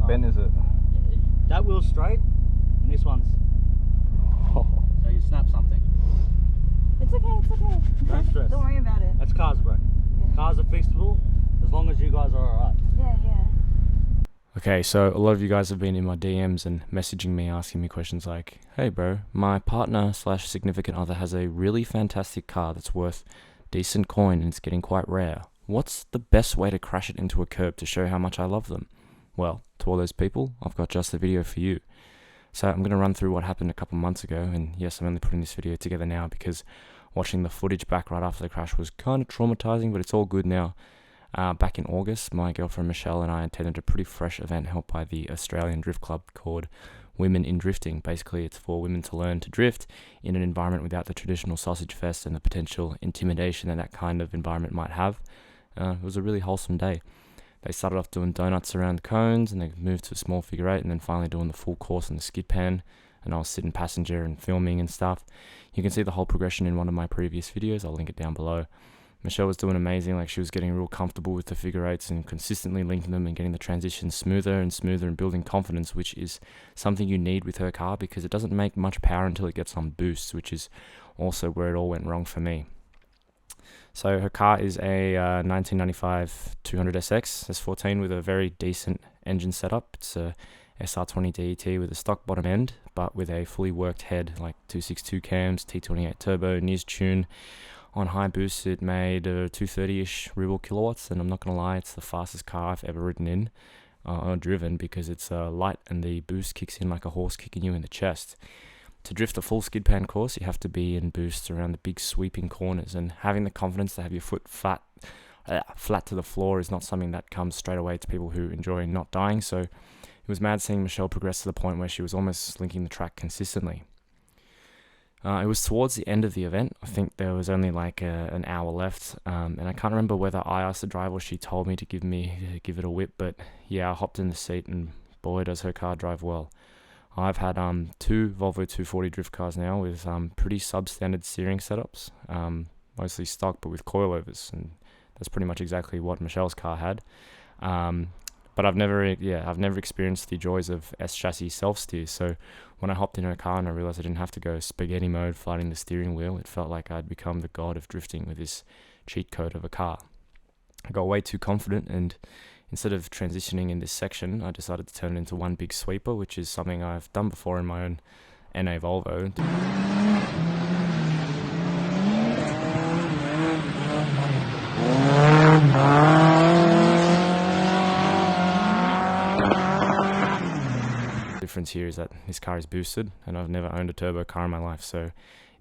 bent is it? That wheel's straight, and this one's. So you snap something. It's okay, it's okay. Don't stress. Don't worry about it. That's cars, bro. Yeah. Cars are fixable as long as you guys are alright. Yeah, yeah. Okay, so a lot of you guys have been in my DMs and messaging me, asking me questions like, hey bro, my partner / significant other has a really fantastic car that's worth decent coin and it's getting quite rare. What's the best way to crash it into a curb to show how much I love them? Well, to all those people, I've got just the video for you. So I'm going to run through what happened a couple months ago, and yes, I'm only putting this video together now because watching the footage back right after the crash was kind of traumatizing, but it's all good now. Back in August, my girlfriend Michelle and I attended a pretty fresh event held by the Australian Drift Club called Women in Drifting. Basically, it's for women to learn to drift in an environment without the traditional sausage fest and the potential intimidation that that kind of environment might have. It was a really wholesome day. They started off doing donuts around cones, and they moved to a small figure eight, and then finally doing the full course on the skid pan. And I was sitting passenger and filming and stuff. You can see the whole progression in one of my previous videos. I'll link it down below. Michelle was doing amazing. Like, she was getting real comfortable with the figure eights and consistently linking them and getting the transitions smoother and smoother and building confidence, which is something you need with her car because it doesn't make much power until it gets on boosts, which is also where it all went wrong for me. So her car is a 1995 200SX S14 with a very decent engine setup. It's a SR20 DET with a stock bottom end, but with a fully worked head, like 262 cams, T28 turbo, Niz tune. On high boosts, it made 230-ish real kilowatts, and I'm not going to lie, it's the fastest car I've ever ridden in, or driven, because it's light and the boost kicks in like a horse kicking you in the chest. To drift a full skid pan course, you have to be in boosts around the big sweeping corners, and having the confidence to have your foot flat to the floor is not something that comes straight away to people who enjoy not dying. So it was mad seeing Michelle progress to the point where she was almost linking the track consistently. It was towards the end of the event. I think there was only like an hour left, and I can't remember whether I asked the driver or she told me to give it a whip, but yeah, I hopped in the seat, and boy does her car drive well. I've had 2 Volvo 240 drift cars now with pretty substandard steering setups, mostly stock but with coilovers, and that's pretty much exactly what Michelle's car had. But I've never experienced the joys of S chassis self-steer. So when I hopped in her car and I realized I didn't have to go spaghetti mode fighting the steering wheel, it felt like I'd become the god of drifting with this cheat code of a car. I got way too confident, and instead of transitioning in this section, I decided to turn it into one big sweeper, which is something I've done before in my own NA Volvo. The difference here is that this car is boosted, and I've never owned a turbo car in my life, so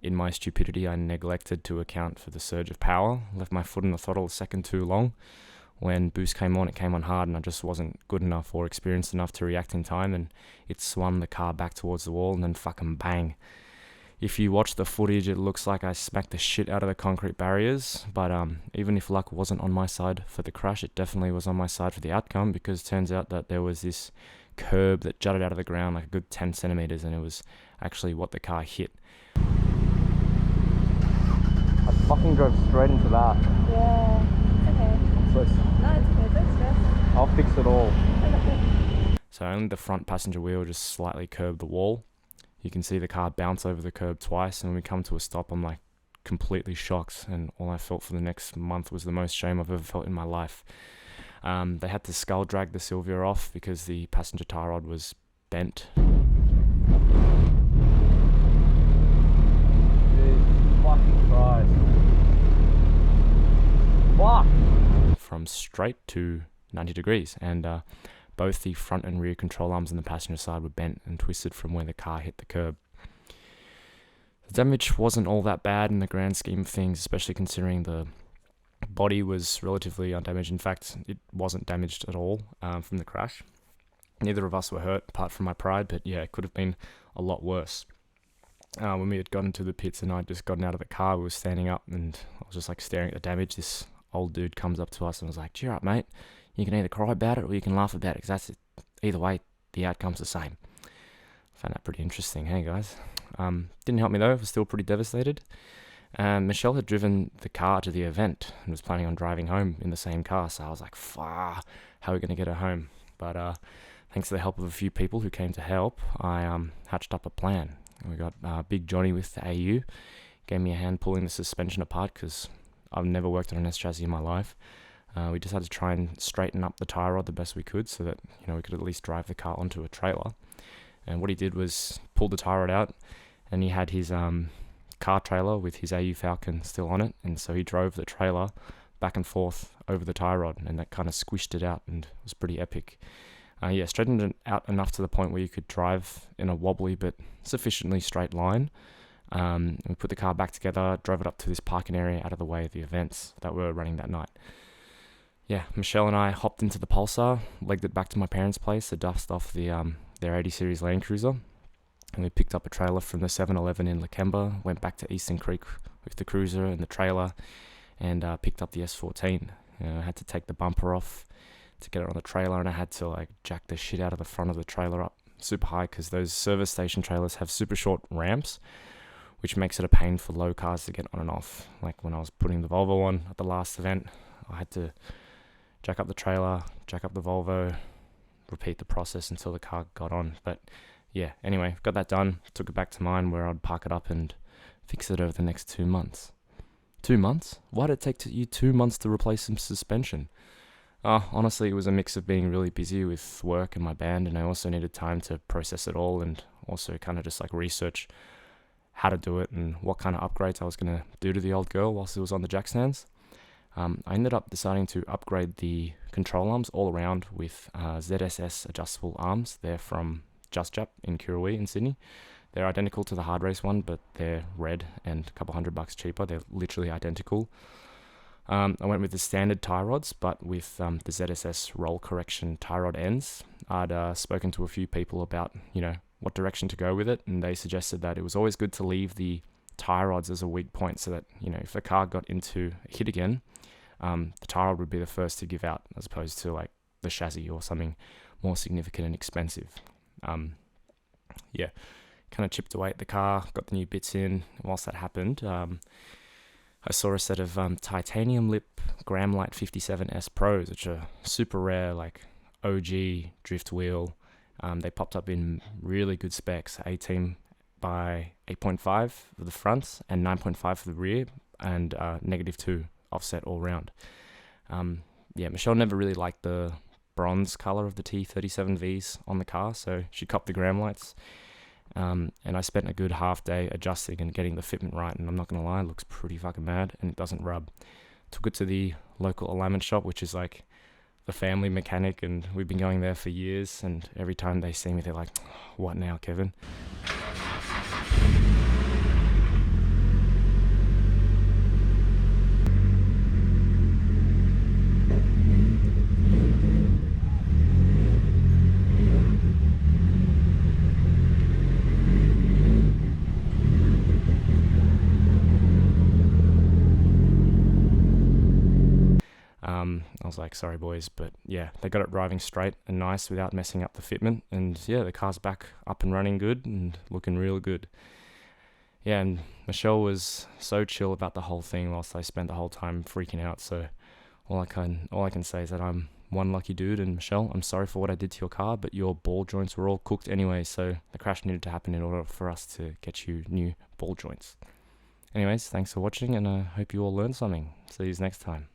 in my stupidity I neglected to account for the surge of power, left my foot on the throttle a second too long. When boost came on, it came on hard, and I just wasn't good enough or experienced enough to react in time, and it swung the car back towards the wall, and then fucking bang. If you watch the footage, it looks like I smacked the shit out of the concrete barriers, but even if luck wasn't on my side for the crash, it definitely was on my side for the outcome, because it turns out that there was this curb that jutted out of the ground like a good 10 centimeters, and it was actually what the car hit. I fucking drove straight into that. Yeah, it's okay. So No, it's okay, don't stress. I'll fix it all. So only the front passenger wheel just slightly curbed the wall. You can see the car bounce over the curb twice, and when we come to a stop, I'm like completely shocked, and all I felt for the next month was the most shame I've ever felt in my life. They had to skull drag the Silvia off because the passenger tie rod was bent. Jesus fucking Christ. Fuck! From straight to 90 degrees, and both the front and rear control arms on the passenger side were bent and twisted from where the car hit the curb. The damage wasn't all that bad in the grand scheme of things, especially considering the body was relatively undamaged. In fact, it wasn't damaged at all from the crash. Neither of us were hurt, apart from my pride, but yeah, it could have been a lot worse. When we had gotten to the pits and I'd just gotten out of the car, we were standing up, and I was just like staring at the damage. This old dude comes up to us and was like, "Cheer up, mate. You can either cry about it or you can laugh about it, because that's it. Either way, the outcome's the same." I found that pretty interesting. Hey guys. Didn't help me though. I was still pretty devastated. Michelle had driven the car to the event and was planning on driving home in the same car, so I was like, how are we going to get her home? But thanks to the help of a few people who came to help, I hatched up a plan. We got Big Johnny with the AU, gave me a hand pulling the suspension apart because I've never worked on an S chassis in my life. We decided to try and straighten up the tie rod the best we could so that we could at least drive the car onto a trailer. And what he did was pull the tie rod out, and he had his car trailer with his AU Falcon still on it, and so he drove the trailer back and forth over the tie rod, and that kind of squished it out, and it was pretty epic. Straightened it out enough to the point where you could drive in a wobbly but sufficiently straight line. And we put the car back together, drove it up to this parking area out of the way of the events that were running that night. Michelle and I hopped into the Pulsar, legged it back to my parents' place to dust off their 80 Series Land Cruiser, and we picked up a trailer from the 7-Eleven in Lakemba, went back to Eastern Creek with the cruiser and the trailer, and picked up the S14. I had to take the bumper off to get it on the trailer, and I had to jack the shit out of the front of the trailer up super high because those service station trailers have super short ramps, which makes it a pain for low cars to get on and off. Like when I was putting the Volvo on at the last event, I had to jack up the trailer, jack up the Volvo, repeat the process until the car got on. But anyway, got that done, took it back to mine where I'd park it up and fix it over the next 2 months. 2 months? Why did it take you 2 months to replace some suspension? Honestly, it was a mix of being really busy with work and my band, and I also needed time to process it all and also kind of just research how to do it and what kind of upgrades I was going to do to the old girl whilst it was on the jack stands. I ended up deciding to upgrade the control arms all around with ZSS adjustable arms. They're from Just Jap in Kirrawee in Sydney. They're identical to the hard race one, but they're red and a couple $100 cheaper. They're literally identical. I went with the standard tie rods, but with the ZSS roll correction tie rod ends. I'd spoken to a few people about, what direction to go with it, and they suggested that it was always good to leave the tie rods as a weak point so that, if the car got into a hit again, the tie rod would be the first to give out as opposed to the chassis or something more significant and expensive. Kind of chipped away at the car, got the new bits in. Whilst that happened, I saw a set of titanium lip Gramlite 57S Pros, which are super rare, OG drift wheel. They popped up in really good specs, 18 by 8.5 for the front and 9.5 for the rear, and -2 offset all round. Michelle never really liked the bronze color of the T37Vs on the car, so she copped the Gramlites. And I spent a good half day adjusting and getting the fitment right, and I'm not gonna lie, it looks pretty fucking mad and it doesn't rub. Took it to the local alignment shop, which is the family mechanic, and we've been going there for years, and every time they see me they're like, "What now, Kevin?" I was like, "Sorry boys," but they got it driving straight and nice without messing up the fitment, and the car's back up and running good and looking real good. And Michelle was so chill about the whole thing whilst I spent the whole time freaking out, so all I can say is that I'm one lucky dude, and Michelle, I'm sorry for what I did to your car, but your ball joints were all cooked anyway, so the crash needed to happen in order for us to get you new ball joints. Anyways, thanks for watching, and I hope you all learned something. See you next time.